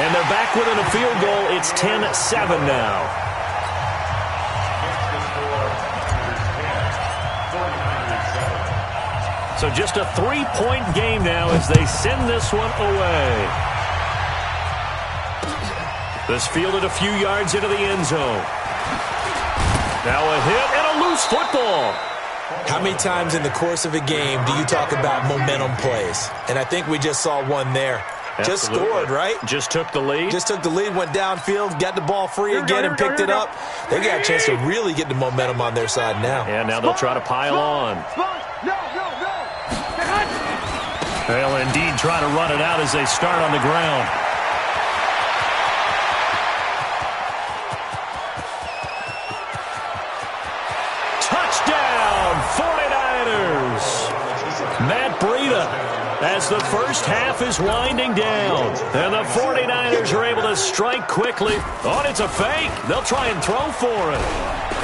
And they're back within a field goal. It's 10-7 now. So just a 3-point game now as they send this one away. This fielded a few yards into the end zone. Now a hit and a loose football. How many times in the course of a game do you talk about momentum plays? And I think we just saw one there. Absolutely. Just scored, right? Just took the lead. Just took the lead, went downfield, got the ball free again and picked it up. They got a chance to really get the momentum on their side now. And now they'll try to pile on. They'll indeed try to run it out as they start on the ground. Touchdown, 49ers. Matt Breida as the first half is winding down. And the 49ers are able to strike quickly. Oh, it's a fake. They'll try and throw for it.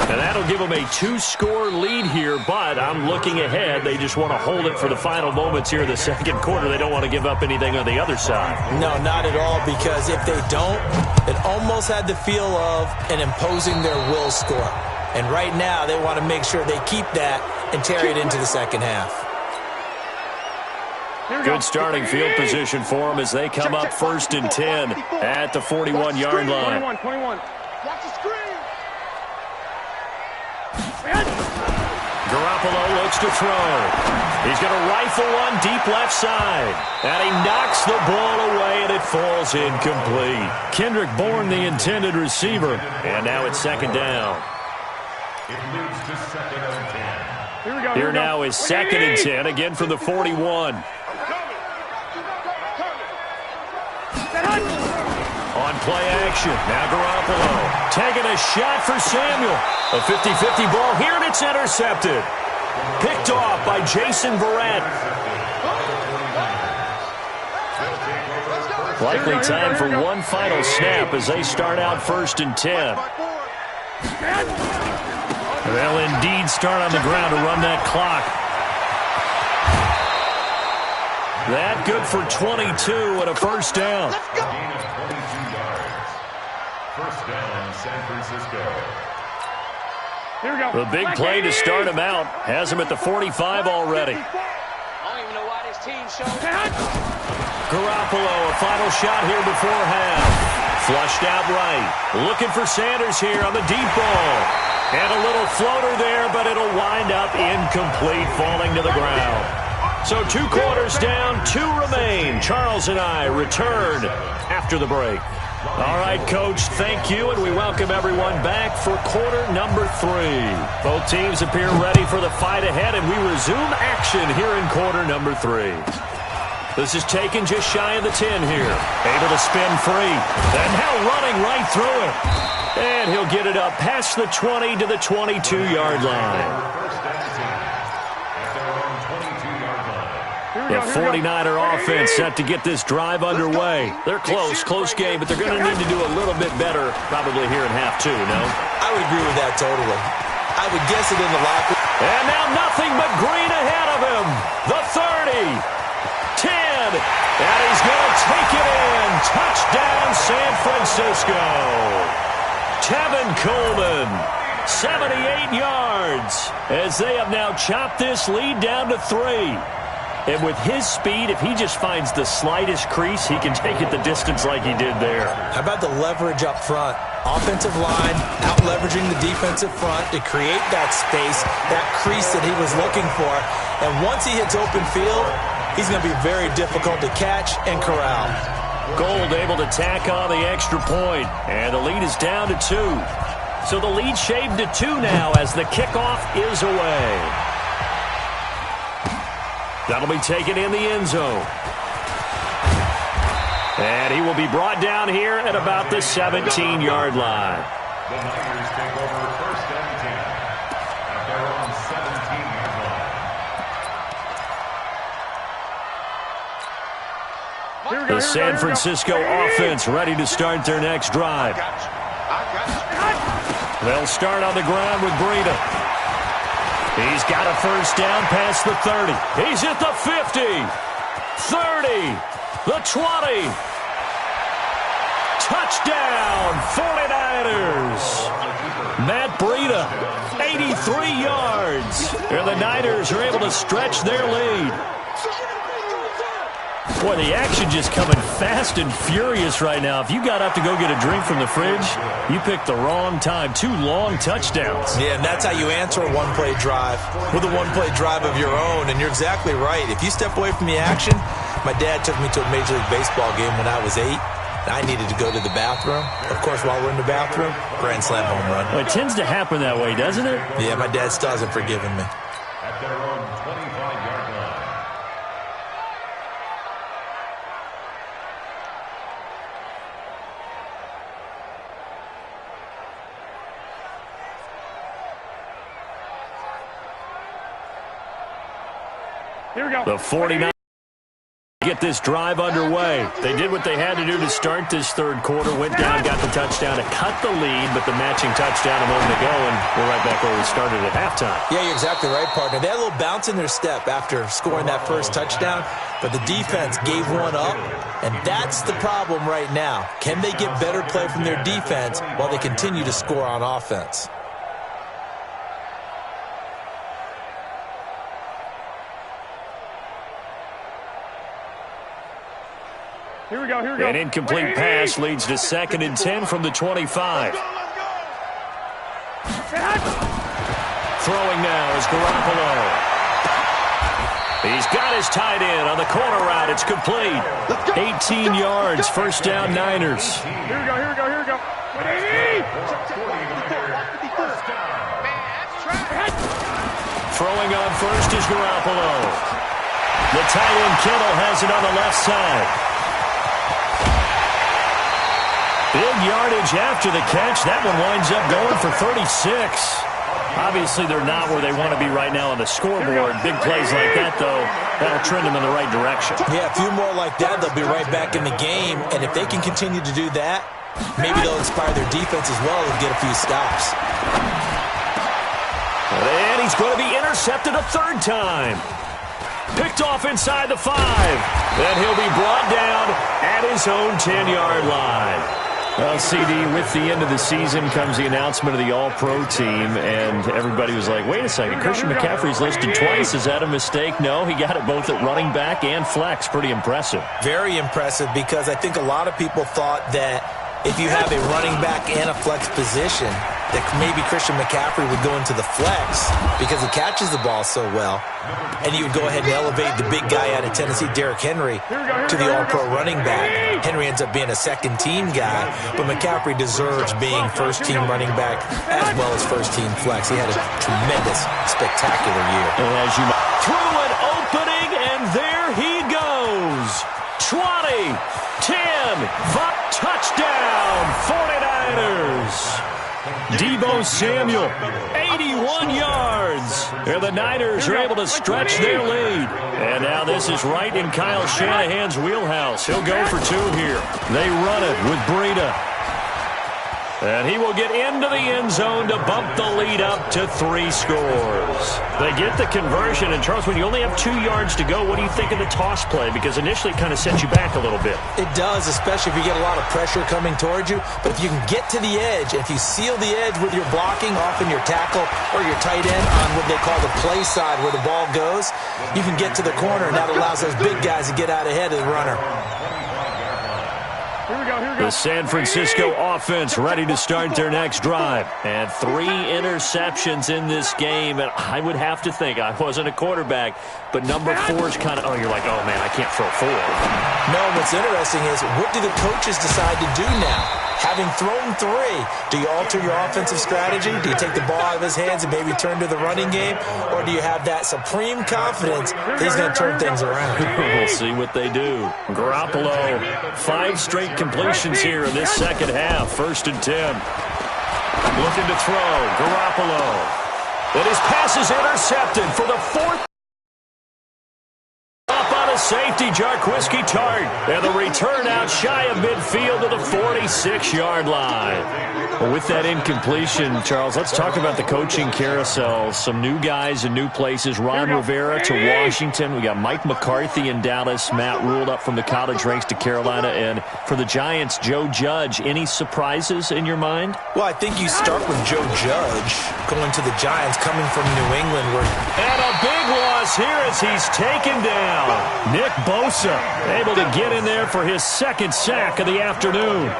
And that'll give them a 2-score lead here, but I'm looking ahead. They just want to hold it for the final moments here in the second quarter. They don't want to give up anything on the other side. No, not at all, because if they don't, it almost had the feel of an imposing their will score. And right now, they want to make sure they keep that and carry it into the second half. Good starting field position for them as they come up 1st and 10 at the 41-yard line. 21. Watch the screen. Garoppolo looks to throw. He's going to rifle one deep left side. And he knocks the ball away, and it falls incomplete. Kendrick Bourne, the intended receiver. And now it's 2nd down. It moves to 2nd and 10. Here now is 2nd and 10, again from the 41. On play action, now Garoppolo taking a shot for Samuel. A 50-50 ball here, and it's intercepted. Picked off by Jason Verrett. Likely time for one final snap as they start out 1st and 10. They'll indeed start on the ground to run that clock. That good for 22 and a 1st down. First down, San Francisco. Here we go. The big play to start him out has him at the 45 already. I don't even know why this team showed. Garoppolo, a final shot here before half. Flushed out right. Looking for Sanders here on the deep ball. And a little floater there, but it'll wind up incomplete, falling to the ground. So 2 quarters down, 2 remain. Charles and I return after the break. All right, Coach, thank you, and we welcome everyone back for quarter number 3. Both teams appear ready for the fight ahead, and we resume action here in quarter number 3. This is taken just shy of the 10 here. Able to spin free. And now running right through it. And he'll get it up past the 20 to the 22-yard line. The 49er offense set to get this drive underway. They're close game, but they're going to need to do a little bit better probably here in half 2, no? I would agree with that totally. I would guess it in the locker room. And now nothing but green ahead of him. The 30, 10, and he's going to take it in. Touchdown, San Francisco. Tevin Coleman, 78 yards, as they have now chopped this lead down to 3. And with his speed, if he just finds the slightest crease, he can take it the distance like he did there. How about the leverage up front? Offensive line out-leveraging the defensive front to create that space, that crease that he was looking for. And once he hits open field, he's going to be very difficult to catch and corral. Gold able to tack on the extra point, and the lead is down to 2. So the lead shaved to 2 now as the kickoff is away. That'll be taken in the end zone. And he will be brought down here at about the 17-yard line. The Niners take over 1st and 10 at their own 17-yard line. The San Francisco offense ready to start their next drive. They'll start on the ground with Breida. He's got a 1st down past the 30. He's at the 50, 30, the 20. Touchdown, 49ers. Matt Breida, 83 yards. And the Niners are able to stretch their lead. Boy, the action just coming fast and furious right now. If you got up to go get a drink from the fridge, you picked the wrong time. 2 long touchdowns. Yeah, and that's how you answer a one-play drive with a one-play drive of your own. And you're exactly right. If you step away from the action, my dad took me to a Major League Baseball game when I was 8. I needed to go to the bathroom. Of course, while we're in the bathroom, grand slam home run. Well, it tends to happen that way, doesn't it? Yeah, my dad still hasn't forgiven me. At their own 25-yard line. Here we go. The 49ers get this drive underway. They did what they had to do to start this third quarter. Went down, got the touchdown to cut the lead, but the matching touchdown a moment ago, and we're right back where we started at halftime. Yeah, you're exactly right, partner. They had a little bounce in their step after scoring that first touchdown, but the defense gave one up, and that's the problem right now. Can they get better play from their defense while they continue to score on offense? Here we go, here we go. An incomplete pass leads to 2nd and 10 from the 25. Throwing now is Garoppolo. He's got his tight end on the corner route. It's complete. 18 yards, first down Niners. Here we go, here we go, here we go. 180! Throwing on first is Garoppolo. The tight end Kittle has it on the left side. Big yardage after the catch. That one winds up going for 36. Obviously, they're not where they want to be right now on the scoreboard. Big plays like that, though, that'll trend them in the right direction. Yeah, a few more like that, they'll be right back in the game. And if they can continue to do that, maybe they'll inspire their defense as well and get a few stops. And he's going to be intercepted a third time. Picked off inside the 5. Then he'll be brought down at his own 10-yard line. Well, CD, with the end of the season comes the announcement of the All-Pro team, and everybody was like, wait a second, Christian McCaffrey's listed twice. Is that a mistake? No, he got it both at running back and flex. Pretty impressive. Very impressive, because I think a lot of people thought that if you have a running back and a flex position, that maybe Christian McCaffrey would go into the flex because he catches the ball so well, and you would go ahead and elevate the big guy out of Tennessee, Derrick Henry, to the All-Pro running back. Henry ends up being a second-team guy, but McCaffrey deserves being first-team running back as well as first-team flex. He had a tremendous, spectacular year. And as you through an opening, and there he goes. 20, 10, touchdown, 49ers. Deebo Samuel, 81 yards. And the Niners are able to stretch their lead. And now this is right in Kyle Shanahan's wheelhouse. He'll go for 2 here. They run it with Breida. And he will get into the end zone to bump the lead up to 3 scores. They get the conversion. And, Charles, when you only have 2 yards to go, what do you think of the toss play? Because initially it kind of sets you back a little bit. It does, especially if you get a lot of pressure coming towards you. But if you can get to the edge, if you seal the edge with your blocking, often your tackle or your tight end on what they call the play side where the ball goes, you can get to the corner, and that allows those big guys to get out ahead of the runner. Here we go, here we go. The San Francisco offense ready to start their next drive. And 3 interceptions in this game. And I would have to think, I wasn't a quarterback, but number 4 is kind of, oh, you're like, oh, man, I can't throw 4. No, what's interesting is, what do the coaches decide to do now? Having thrown 3, do you alter your offensive strategy? Do you take the ball out of his hands and maybe turn to the running game? Or do you have that supreme confidence that he's going to turn things around? We'll see what they do. Garoppolo, 5 straight completions here in this second half. 1st and 10. Looking to throw. Garoppolo. And his pass is intercepted for the 4th. Up on a little safety, Jarquiski Tart. And the return out shy of midfield to the 46-yard line. Well, with that incompletion, Charles, let's talk about the coaching carousel. Some new guys in new places. Ron Rivera to Washington. We got Mike McCarthy in Dallas. Matt Rule up from the college ranks to Carolina. And for the Giants, Joe Judge. Any surprises in your mind? Well, I think you start with Joe Judge going to the Giants, coming from New England. And a big loss here as he's taken down. Nick Bosa able to get in there for his second sack of the afternoon.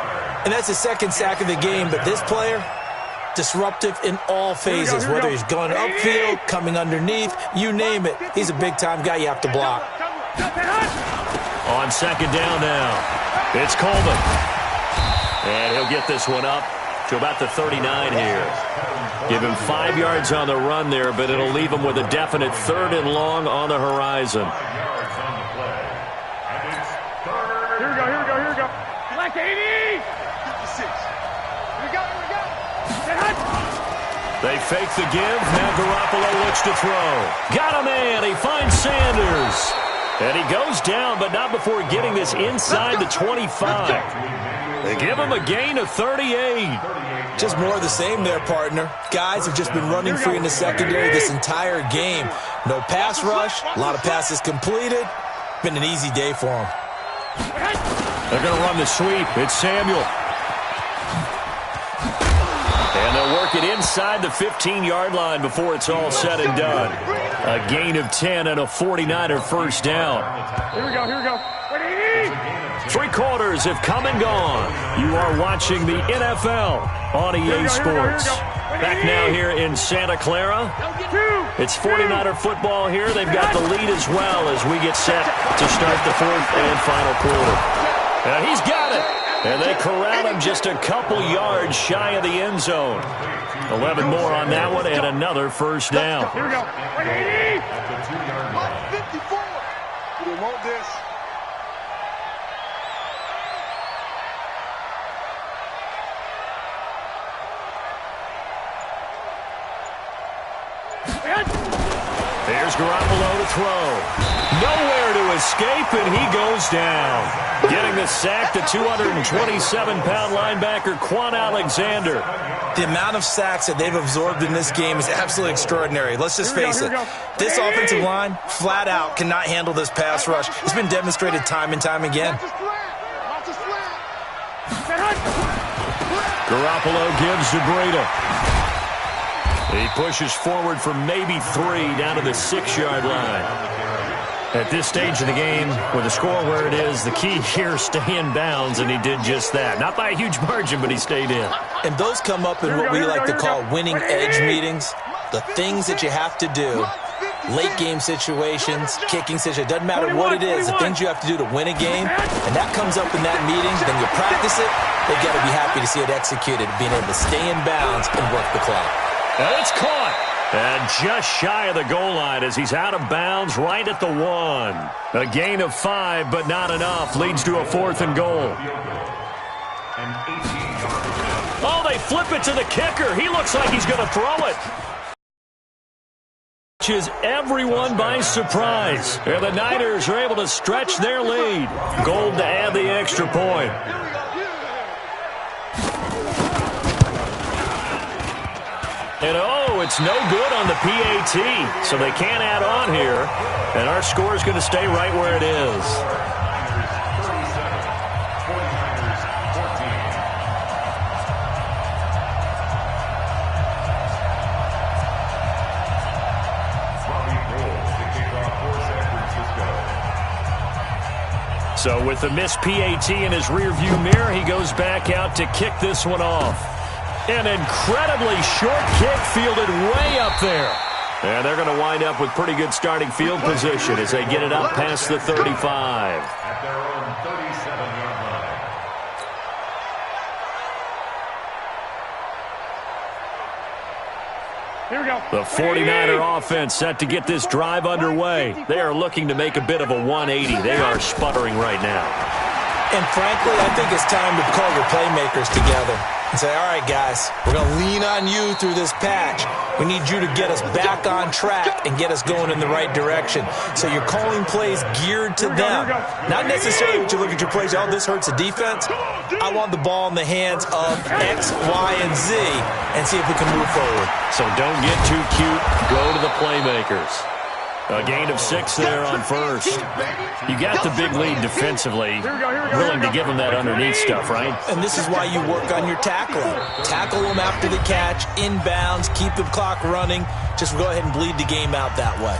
And that's his second sack of the game, but this player, disruptive in all phases, whether he's going upfield, coming underneath, you name it. He's a big-time guy you have to block. On second down now, it's Coleman. And he'll get this one up to about the 39 here. Give him 5 yards on the run there, but it'll leave him with a definite 3rd and long on the horizon. Here we go, here we go, here we go. Black 80! 56. Here we go, here we go. They fake the give. Now Garoppolo looks to throw. Got a man. He finds Sanders. And he goes down, but not before getting this inside the 25. They give him a gain of 38. Just more of the same there, partner. Guys have just been running free in the secondary this entire game. No pass rush, a lot of passes completed. Been an easy day for them. They're going to run the sweep. It's Samuel. And they'll work it inside the 15-yard line before it's all said and done. A gain of 10 and a 49er first down. Here we go, here we go. 3 quarters have come and gone. You are watching the NFL on EA Sports. Back now here in Santa Clara. It's 49er football here. They've got the lead as well as we get set to start the 4th and final quarter. And he's got it. And they corral him just a couple yards shy of the end zone. 11 more on that one and another first down. Here we go. 54. We don't want this. Here's Garoppolo to throw. Nowhere to escape, and he goes down. Getting the sack, the 227-pound linebacker, Quan Alexander. The amount of sacks that they've absorbed in this game is absolutely extraordinary. Let's just face it. This offensive line, flat out, cannot handle this pass rush. It's been demonstrated time and time again. Garoppolo gives to Breida. He pushes forward for maybe 3 down to the 6-yard line. At this stage of the game, with the score where it is, the key here, stay in bounds, and he did just that. Not by a huge margin, but he stayed in. And those come up in what we like to call winning edge meetings. The things that you have to do, late game situations, kicking situations, doesn't matter what it is, the things you have to do to win a game, and that comes up in that meeting, then you practice it, they've got to be happy to see it executed, being able to stay in bounds and work the clock. And it's caught. And just shy of the goal line as he's out of bounds right at the 1. A gain of 5, but not enough. Leads to a 4th and goal. Oh, they flip it to the kicker. He looks like he's going to throw it. Catches everyone by surprise. And the Niners are able to stretch their lead. Gold to add the extra point. And oh, it's no good on the PAT, so they can't add on here. And our score is going to stay right where it is. So with the missed PAT in his rearview mirror, he goes back out to kick this one off. An incredibly short kick fielded way up there. And they're going to wind up with pretty good starting field position as they get it up past the 35. At their own 37-yard line. Here we go. The 49er offense set to get this drive underway. They are looking to make a bit of a 180. They are sputtering right now. And frankly, I think it's time to call your playmakers together. and say, all right, guys, we're going to lean on you through this patch. We need you to get us back on track and get us going in the right direction. So you're calling plays geared to them. Not necessarily that you look at your plays, oh, this hurts the defense. I want the ball in the hands of X, Y, and Z and see if we can move forward. So don't get too cute. Go to the playmakers. A gain of 6 there on first. You got the big lead defensively. Willing to give them that underneath stuff, right? And this is why you work on your tackling. Tackle them after the catch, inbounds, keep the clock running. Just go ahead and bleed the game out that way.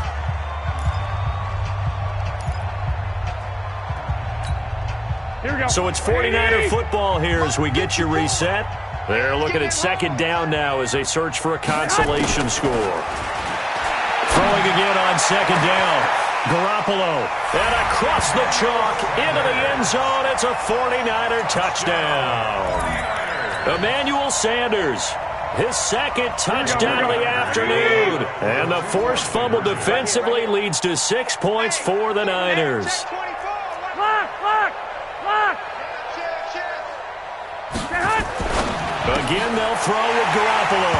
So it's 49er football here as we get you reset. They're looking at second down now as they search for a consolation score. Throwing again on second down. Garoppolo. And across the chalk into the end zone. It's a 49er touchdown. Emmanuel Sanders. His second touchdown of the afternoon. And the forced fumble defensively leads to 6 points for the Niners. Again, they'll throw with Garoppolo.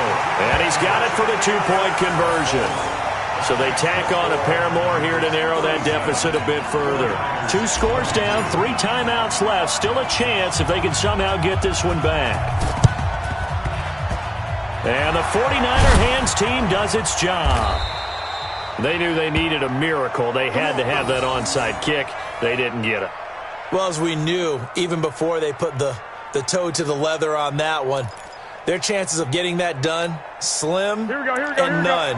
And he's got it for the 2-point conversion. So they tack on a pair more here to narrow that deficit a bit further. 2 scores down, 3 timeouts left. Still a chance if they can somehow get this one back. And the 49er hands team does its job. They knew they needed a miracle. They had to have that onside kick. They didn't get it. Well, as we knew, even before they put the toe to the leather on that one, their chances of getting that done, slim and none.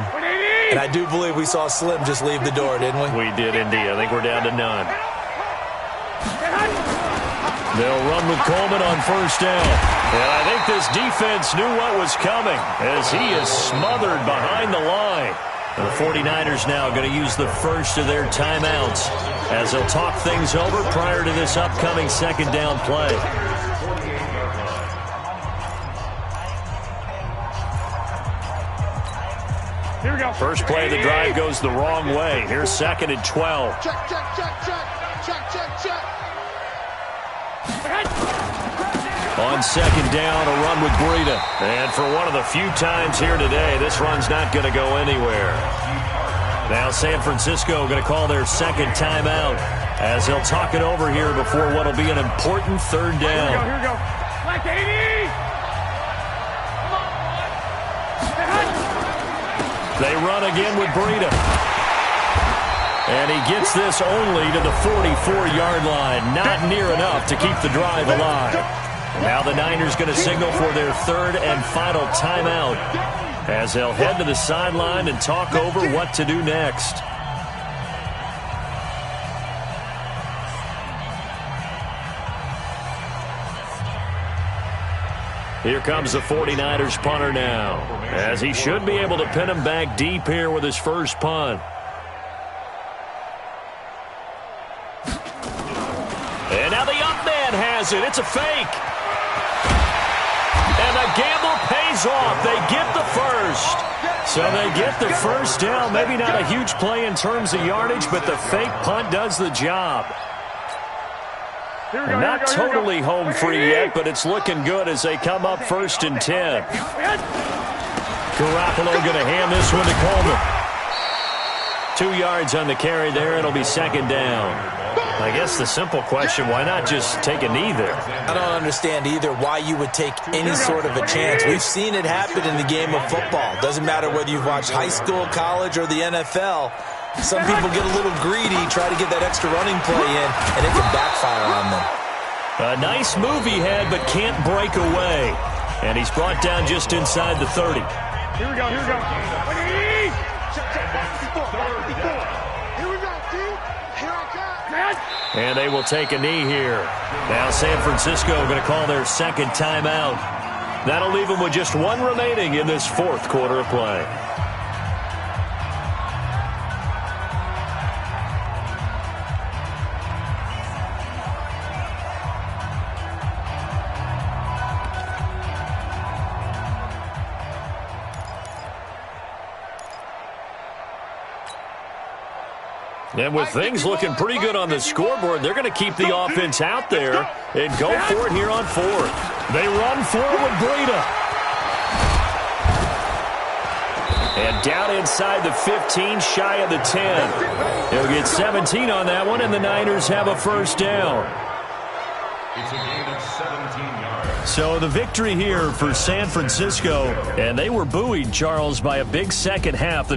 And I do believe we saw Slim just leave the door, didn't we? We did indeed. I think we're down to none. They'll run with Coleman on first down. And I think this defense knew what was coming as he is smothered behind the line. And the 49ers now going to use the first of their timeouts as they'll talk things over prior to this upcoming second down play. Here we go. First play of the drive goes the wrong way. Here's 2nd and 12. Check. On second down, a run with Breida. And for one of the few times here today, this run's not going to go anywhere. Now San Francisco going to call their second timeout as they'll talk it over here before what will be an important third down. Here we go. Like 80! They run again with Breida. And he gets this only to the 44-yard line. Not near enough to keep the drive alive. Now the Niners going to signal for their third and final timeout as they'll head to the sideline and talk over what to do next. Here comes the 49ers punter now, as he should be able to pin him back deep here with his first punt. And now the up man has it. It's a fake. And the gamble pays off. They get the first. So they get the first down. Maybe not a huge play in terms of yardage, but the fake punt does the job. Not totally home free yet, but it's looking good as they come up 1st and 10. Garoppolo going to hand this one to Coleman. 2 yards on the carry there. It'll be second down. I guess the simple question, why not just take a knee there? I don't understand either why you would take any sort of a chance. We've seen it happen in the game of football. Doesn't matter whether you've watched high school, college, or the NFL. Some people get a little greedy, try to get that extra running play in, and it can backfire on them. A nice move he had, but can't break away. And he's brought down just inside the 30. Here we go. And they will take a knee here. Now San Francisco going to call their second timeout. That'll leave them with just one remaining in this fourth quarter of play. And with things looking pretty good on the scoreboard, they're going to keep the offense out there and go for it here on fourth. They run for it with Breida. And down inside the 15, shy of the 10. He'll get 17 on that one, and the Niners have a first down. It's a gain of 17 yards. So the victory here for San Francisco, and they were buoyed, Charles, by a big second half.